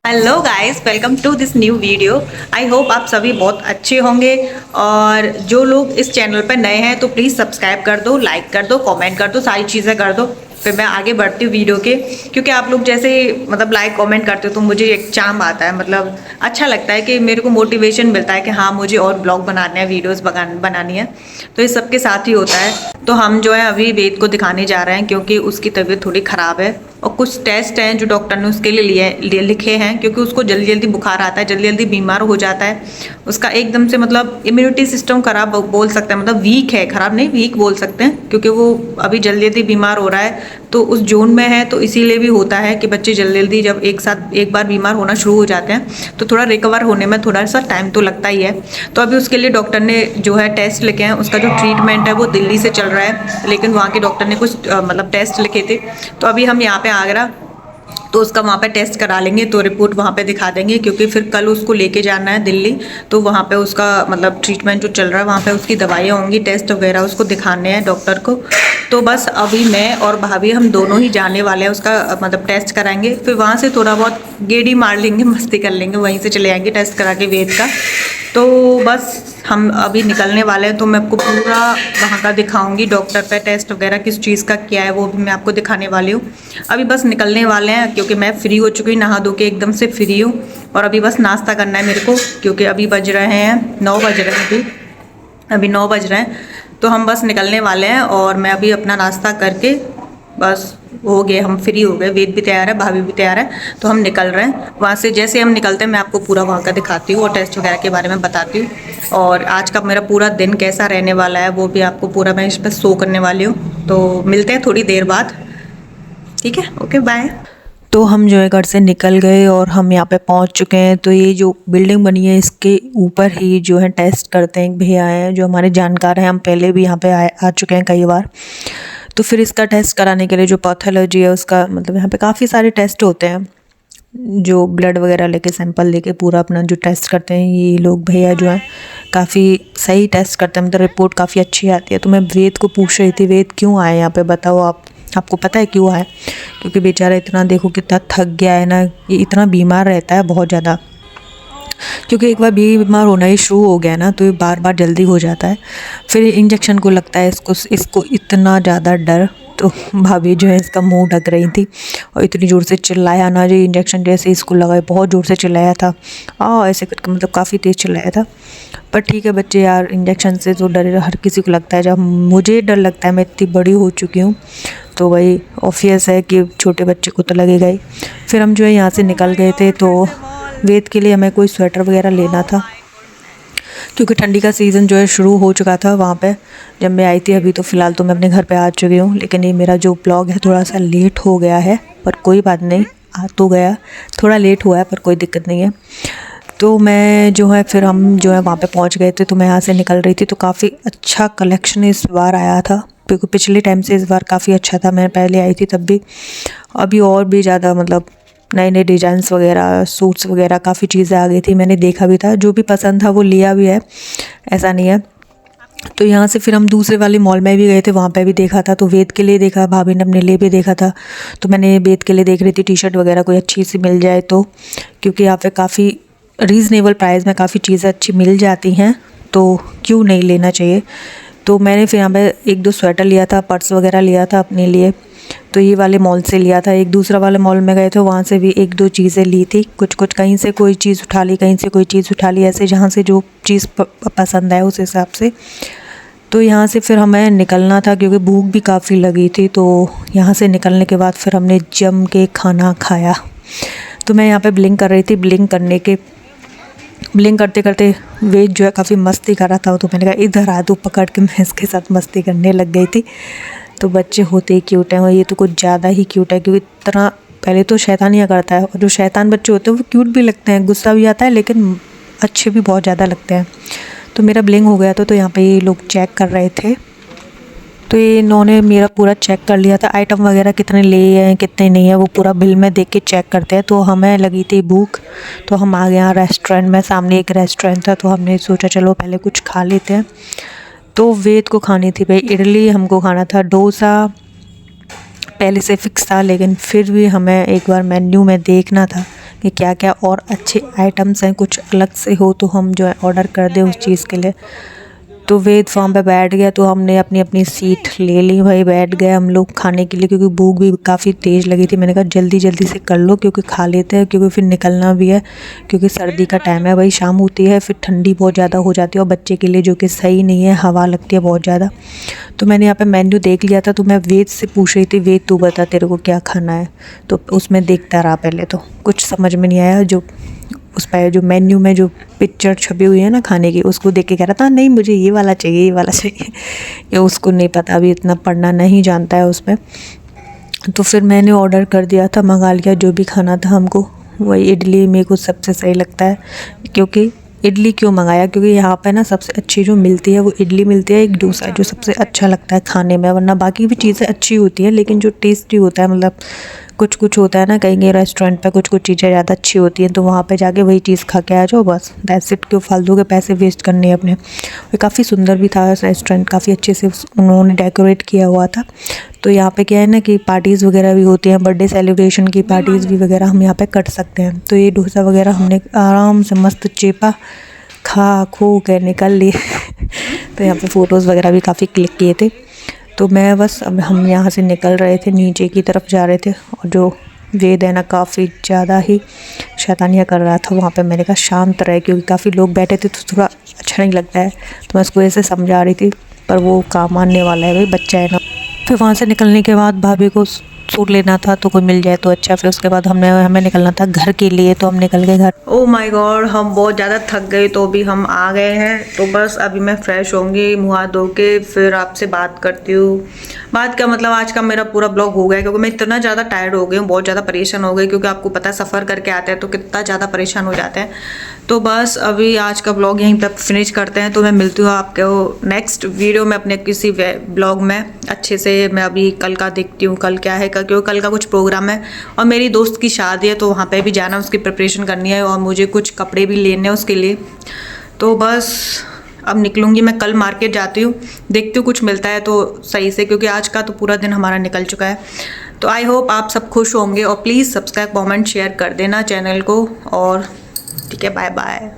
Hello guys, welcome to this new video. I hope आप सभी बहुत अच्छे होंगे। और जो लोग इस चैनल पर नए हैं तो प्लीज़ सब्सक्राइब कर दो, लाइक कर दो, कमेंट कर दो, सारी चीज़ें कर दो। फिर मैं आगे बढ़ती हूँ वीडियो के, क्योंकि आप लोग जैसे मतलब लाइक कमेंट करते हो तो मुझे एक चाम आता है, मतलब अच्छा लगता है कि मेरे को मोटिवेशन मिलता है कि हाँ मुझे और ब्लॉग बनाने हैं, वीडियोज़ बनानी है। तो ये सबके साथ ही होता है। तो हम जो है अभी वेद को दिखाने जा रहे हैं, क्योंकि उसकी तबीयत थोड़ी ख़राब है और कुछ टेस्ट हैं जो डॉक्टर ने उसके लिए लिखे हैं, क्योंकि उसको जल्दी जल्दी बुखार आता है, जल्दी जल्दी बीमार हो जाता है। उसका एकदम से मतलब इम्यूनिटी सिस्टम खराब बोल सकते हैं, मतलब वीक है, खराब नहीं वीक बोल सकते हैं, क्योंकि वो अभी जल्दी जल्दी बीमार हो रहा है। तो उस जोन में है, तो इसीलिए भी होता है कि बच्चे जल्दी जल्दी जब एक बार बीमार होना शुरू हो जाते हैं तो थोड़ा रिकवर होने में थोड़ा सा टाइम तो लगता ही है। तो अभी उसके लिए डॉक्टर ने जो है टेस्ट लिखे हैं, उसका जो ट्रीटमेंट है वो दिल्ली से चल रहा है, लेकिन वहाँ के डॉक्टर ने कुछ मतलब टेस्ट लिखे थे। तो अभी हम यहाँ पे आगरा, तो उसका वहाँ पे टेस्ट करा लेंगे तो रिपोर्ट वहाँ पे दिखा देंगे, क्योंकि फिर कल उसको लेके जाना है दिल्ली। तो वहाँ पे उसका मतलब ट्रीटमेंट जो चल रहा है, वहाँ पे उसकी दवाइयाँ होंगी, टेस्ट वगैरह उसको दिखाने हैं डॉक्टर को। तो बस अभी मैं और भाभी हम दोनों ही जाने वाले हैं, उसका मतलब टेस्ट कराएंगे। फिर वहाँ से थोड़ा बहुत गेड़ी मार लेंगे, मस्ती कर लेंगे, वहीं से चले आएंगे टेस्ट करा के वेद का। तो बस हम अभी निकलने वाले हैं, तो मैं आपको पूरा वहाँ का दिखाऊंगी, डॉक्टर पे टेस्ट वगैरह किस चीज़ का किया है वो भी मैं आपको दिखाने वाली हूँ। अभी बस निकलने वाले हैं, क्योंकि मैं फ्री हो चुकी हूँ, नहा धो के एकदम से फ्री हूँ। और अभी बस नाश्ता करना है मेरे को, क्योंकि अभी बज रहे हैं 9 बज रहे हैं, अभी 9 बज रहे हैं। तो हम बस निकलने वाले हैं और मैं अभी अपना नाश्ता करके बस हो गए, हम फ्री हो गए। वेद भी तैयार है, भाभी भी तैयार है, तो हम निकल रहे हैं। वहाँ से जैसे हम निकलते हैं मैं आपको पूरा वहाँ का दिखाती हूँ और टेस्ट वगैरह के बारे में बताती हूँ। और आज का मेरा पूरा दिन कैसा रहने वाला है वो भी आपको पूरा मैं इस पर शो करने वाली हूँ। तो मिलते हैं थोड़ी देर बाद, ठीक है, ओके बाय। तो हम जो है घर से निकल गए और हम यहाँ पे पहुँच चुके हैं। तो ये जो बिल्डिंग बनी है इसके ऊपर ही जो है टेस्ट करते हैं, एक भैया हैं जो हमारे जानकार हैं, हम पहले भी यहाँ पे आ चुके हैं कई बार। तो फिर इसका टेस्ट कराने के लिए जो पैथोलॉजी है उसका मतलब यहाँ पे काफ़ी सारे टेस्ट होते हैं, जो ब्लड वगैरह लेके सैंपल लेके पूरा अपना जो टेस्ट करते हैं। ये लोग भैया जो हैं काफ़ी सही टेस्ट करते हैं, मतलब रिपोर्ट काफ़ी अच्छी आती है। तो मैं वेद को पूछ रही थी, वेद क्यों आए यहाँ पे, बताओ आपको पता है क्यों आए? क्योंकि बेचारा इतना देखो कितना थक गया है ना, ये इतना बीमार रहता है बहुत ज़्यादा, क्योंकि एक बार बीमार होना ही शुरू हो गया ना तो ये बार बार जल्दी हो जाता है। फिर इंजेक्शन को लगता है इसको इतना ज़्यादा डर। तो भाभी जो है इसका मुंह ढक रही थी और इतनी ज़ोर से चिल्लाया ना, जो इंजेक्शन जैसे इसको लगा बहुत ज़ोर से चिल्लाया था, ऐसे करके मतलब काफ़ी तेज़ चिल्लाया था। पर ठीक है बच्चे यार, इंजेक्शन से तो डर हर किसी को लगता है, जब मुझे डर लगता है, मैं इतनी बड़ी हो चुकी हूँ तो वही ऑब्वियस है कि छोटे बच्चे को तो लगेगा ही। फिर हम जो है यहाँ से निकल गए थे। तो वेद के लिए हमें कोई स्वेटर वगैरह लेना था, क्योंकि ठंडी का सीज़न जो है शुरू हो चुका था वहाँ पे जब मैं आई थी। अभी तो फ़िलहाल तो मैं अपने घर पे आ चुकी हूँ, लेकिन ये मेरा जो ब्लॉग है थोड़ा सा लेट हो गया है, पर कोई बात नहीं, आ तो गया, थोड़ा लेट हुआ है पर कोई दिक्कत नहीं है। तो मैं जो है फिर हम जो है वहाँ पे पहुँच गए थे। तो मैं यहाँ से निकल रही थी तो काफ़ी अच्छा कलेक्शन इस बार आया था, क्योंकि पिछले टाइम से इस बार काफ़ी अच्छा था। मैं पहले आई थी तब भी, अभी और भी ज़्यादा मतलब नए नए डिज़ाइंस वगैरह, सूट्स वगैरह काफ़ी चीज़ें आ गई थी। मैंने देखा भी था, जो भी पसंद था वो लिया भी है, ऐसा नहीं है। तो यहाँ से फिर हम दूसरे वाले मॉल में भी गए थे, वहाँ पे भी देखा था। तो वेद के लिए देखा, भाभी ने अपने लिए भी देखा था। तो मैंने वेद के लिए देख रही थी टी शर्ट वगैरह कोई अच्छी सी मिल जाए तो, क्योंकि यहाँ पे काफ़ी रीज़नेबल प्राइस में काफ़ी चीज़ें अच्छी मिल जाती हैं, तो क्यों नहीं लेना चाहिए। तो मैंने फिर यहाँ पे 1-2 स्वेटर लिया था, पर्स वगैरह लिया था अपने लिए। तो ये वाले मॉल से लिया था। एक दूसरा वाले मॉल में गए थे, वहाँ से भी 1-2 चीज़ें ली थी, कुछ कहीं से कोई चीज़ उठा ली, कहीं से कोई चीज़ उठा ली, ऐसे जहाँ से जो चीज़ पसंद आए उस हिसाब से। तो यहाँ से फिर हमें निकलना था, क्योंकि भूख भी काफ़ी लगी थी। तो यहाँ से निकलने के बाद फिर हमने जम के खाना खाया। तो मैं यहाँ पे ब्लिंक कर रही थी, ब्लिंक करते करते वेद जो है काफ़ी मस्ती कर रहा था। तो मैंने कहा इधर आ, तो पकड़ के मैं इसके साथ मस्ती करने लग गई थी। तो बच्चे होते ही क्यूट हैं, और ये तो कुछ ज़्यादा ही क्यूट है, क्योंकि इतना पहले तो शैतानियाँ करता है, और जो शैतान बच्चे होते हैं वो क्यूट भी लगते हैं, गुस्सा भी आता है, लेकिन अच्छे भी बहुत ज़्यादा लगते हैं। तो मेरा ब्लिंक हो गया था, तो यहाँ पे ये लोग चेक कर रहे थे। तो ये इन्होंने मेरा पूरा चेक कर लिया था, आइटम वगैरह कितने ले हैं कितने नहीं है वो पूरा बिल में देख के चेक करते हैं। तो हमें लगी थी भूख, तो हम आ गए यहाँ रेस्टोरेंट में, सामने एक रेस्टोरेंट था, तो हमने सोचा चलो पहले कुछ खा लेते हैं। तो वेद को खानी थी भाई इडली, हमको खाना था डोसा, पहले से फिक्स था, लेकिन फिर भी हमें एक बार मेन्यू में देखना था कि क्या क्या और अच्छे आइटम्स हैं, कुछ अलग से हो तो हम जो है ऑर्डर कर दें उस चीज़ के लिए। तो वेद वहाँ पे बैठ गया, तो हमने अपनी अपनी सीट ले ली, भाई बैठ गए हम लोग खाने के लिए, क्योंकि भूख भी काफ़ी तेज़ लगी थी। मैंने कहा जल्दी जल्दी से कर लो क्योंकि खा लेते हैं, क्योंकि फिर निकलना भी है, क्योंकि सर्दी का टाइम है भाई, शाम होती है फिर ठंडी बहुत ज़्यादा हो जाती है और बच्चे के लिए जो कि सही नहीं है, हवा लगती है बहुत ज़्यादा। तो मैंने यहाँ पे मेन्यू देख लिया था, तो मैं वेद से पूछ रही थी, वेद तू बता तेरे को क्या खाना है। तो उसमें देखता रहा, पहले तो कुछ समझ में नहीं आया, जो उस पर जो मेन्यू में जो पिक्चर छपी हुई है ना खाने की, उसको देख के कह रहा था नहीं मुझे ये वाला चाहिए, ये वाला चाहिए। या उसको नहीं पता, अभी इतना पढ़ना नहीं जानता है उसमें। तो फिर मैंने ऑर्डर कर दिया था, मंगा लिया जो भी खाना था हमको। वही इडली मेरे को सबसे सही लगता है, क्योंकि इडली क्यों मंगाया, क्योंकि यहाँ पे ना सबसे अच्छी जो मिलती है वो इडली मिलती है, एक डोसा जो सबसे अच्छा लगता है खाने में। वरना बाकी भी चीज़ें अच्छी होती हैं, लेकिन जो टेस्टी होता है, मतलब कुछ कुछ होता है ना कहीं कहीं रेस्टोरेंट पे कुछ कुछ चीज़ें ज़्यादा अच्छी होती हैं, तो वहाँ पे जाके वही चीज़ खा के आ जाओ बस, दैट्स इट। क्यों फालतू के पैसे वेस्ट करने अपने। और काफ़ी सुंदर भी था रेस्टोरेंट, काफ़ी अच्छे से उन्होंने डेकोरेट किया हुआ था। तो यहाँ पे क्या है ना कि पार्टीज़ वगैरह भी होती हैं, बर्थडे सेलिब्रेशन की पार्टीज़ भी वगैरह हम यहाँ पे कर सकते हैं। तो ये डोसा वगैरह हमने आराम से मस्त चेपा खा खो कर निकल लिए। तो यहाँ पे फ़ोटोज़ वगैरह भी काफ़ी क्लिक किए थे। तो मैं बस अब हम यहाँ से निकल रहे थे, नीचे की तरफ जा रहे थे, और जो वेद है ना काफ़ी ज़्यादा ही शैतानियाँ कर रहा था वहाँ पे। मैंने कहा शांत रहे, क्योंकि काफ़ी लोग बैठे थे तो थोड़ा अच्छा नहीं लगता है। तो मैं उसको ऐसे समझा रही थी, पर वो काम मानने वाला है, भाई बच्चा है ना। फिर वहाँ से निकलने के बाद भाभी को सूट लेना था, तो कोई मिल जाए तो अच्छा। फिर उसके बाद हमें निकलना था घर के लिए, तो हम निकल गए घर। ओह माय गॉड, हम बहुत ज़्यादा थक गए, तो अभी हम आ गए हैं। तो बस अभी मैं फ्रेश होंगी, मुँह हाथ धो के फिर आपसे बात करती हूँ। बात का मतलब आज का मेरा पूरा ब्लॉग हो गया, क्योंकि मैं इतना ज़्यादा टायर्ड हो गई हूँ, बहुत ज़्यादा परेशान हो गई, क्योंकि आपको पता है सफ़र करके आते हैं तो कितना ज़्यादा परेशान हो जाते हैं। तो बस अभी आज का ब्लॉग यहीं तक फिनिश करते हैं। तो मैं मिलती हूँ आपको नेक्स्ट वीडियो में अपने किसी ब्लॉग में अच्छे से। मैं अभी कल का देखती हूँ, कल क्या है, क्योंकि कल का कुछ प्रोग्राम है और मेरी दोस्त की शादी है, तो वहाँ पे भी जाना, उसकी प्रिपरेशन करनी है, और मुझे कुछ कपड़े भी लेने हैं उसके लिए। तो बस अब निकलूँगी मैं, कल मार्केट जाती हूँ, देखती हूँ कुछ मिलता है तो सही से, क्योंकि आज का तो पूरा दिन हमारा निकल चुका है। तो आई होप आप सब खुश होंगे, और प्लीज़ सब्सक्राइब कमेंट शेयर कर देना चैनल को। और ठीक है, बाय बाय।